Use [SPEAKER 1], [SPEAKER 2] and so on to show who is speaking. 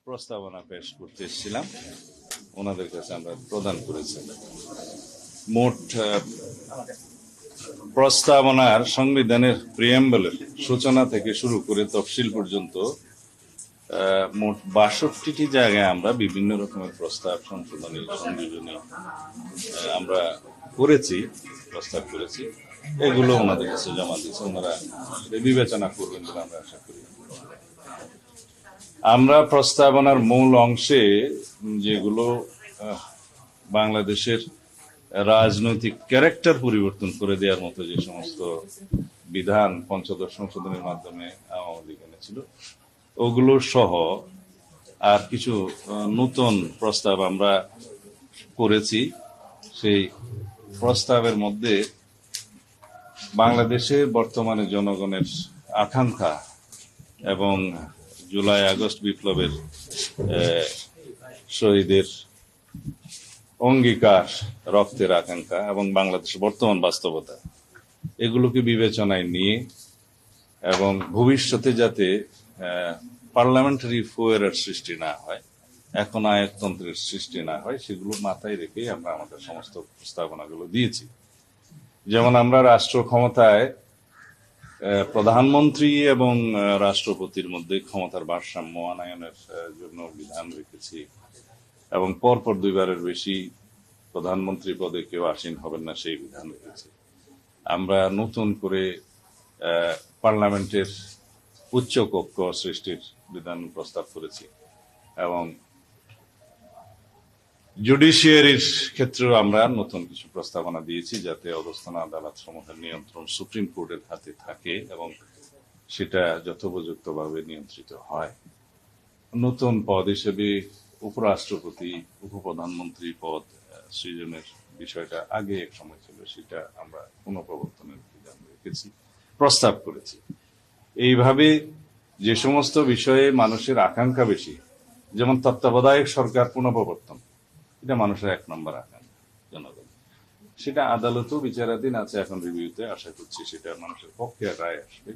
[SPEAKER 1] প্রস্তাবনা পেশ করতে এসেছিলাম, ওনাদের কাছে আমরা প্রদান করেছি। মোট প্রস্তাবনার সংবিধানের প্রিয়াম্বলের সূচনা থেকে শুরু করে তফসিল পর্যন্ত মোট ৬২টি জায়গায় আমরা বিভিন্ন রকমের প্রস্তাব সংশোধনী সংযোজনী আমরা করেছি, প্রস্তাব করেছি। এগুলো ওনাদের কাছে জমা দিয়েছে, ওনারা বিবেচনা করবেন বলে আমরা আশা করি। আমরা প্রস্তাবনার মূল অংশে যেগুলো বাংলাদেশের রাজনৈতিক ক্যারেক্টার পরিবর্তন করে দেওয়ার মতো যে সমস্ত বিধান পঞ্চদশ সংশোধনের মাধ্যমে আওয়ামী লীগ এনেছিল, ওগুলো সহ আর কিছু নতুন প্রস্তাব আমরা করেছি। সেই প্রস্তাবের মধ্যে বাংলাদেশের বর্তমানে জনগণের আকাঙ্ক্ষা এবং জুলাই আগস্ট বিপ্লবের শহীদের অঙ্গীকার, রক্তের আকাঙ্ক্ষা এবং বাংলাদেশের বর্তমান বাস্তবতা, এগুলোকে বিবেচনায় নিয়ে এবং ভবিষ্যতে যাতে পার্লামেন্টারি ফুয়েরের সৃষ্টি না হয়, এখন আয়কতন্ত্রের সৃষ্টি না হয়, সেগুলো মাথায় রেখে আমরা আমাদের সমস্ত প্রস্তাবনাগুলো দিয়েছি। যেমন আমরা রাষ্ট্র ক্ষমতায় প্রধানমন্ত্রী এবং রাষ্ট্রপতির মধ্যে ক্ষমতার ভারসাম্য আনয়নের জন্য বিধান রেখেছি এবং পরপর 2বারের বেশি প্রধানমন্ত্রী পদে কেউ আসীন হবেন না, সেই বিধান রেখেছি। আমরা নতুন করে পার্লামেন্টের উচ্চ কক্ষ সৃষ্টির বিধান প্রস্তাব করেছি এবং জুডিশিয়ারির ক্ষেত্রেও আমরা নতুন কিছু প্রস্তাবনা দিয়েছি, যাতে অধস্তন আদালত সমূহের নিয়ন্ত্রণ সুপ্রিম কোর্টের হাতে থাকে এবং সেটা যথোপযুক্তভাবে নিয়ন্ত্রিত হয়। নতুন পদ হিসেবে উপরাষ্ট্রপতি, উপপ্রধানমন্ত্রী পদ সৃজনের বিষয়টা আগে এক সময় ছিল, সেটা আমরা পুনঃপ্রবর্তনের বিধান রেখেছি, প্রস্তাব করেছি। এইভাবে যে সমস্ত বিষয়ে মানুষের আকাঙ্ক্ষা বেশি, যেমন তত্ত্বাবধায়ক সরকার পুনঃপ্রবর্তন, এটা মানুষের 1 নম্বর আকাঙ্ক্ষা জনগণ, সেটা আদালতও বিচারাধীন আছে, এখন রিভিউতে। আশা করছি সেটা মানুষের পক্ষে রায় আসবে।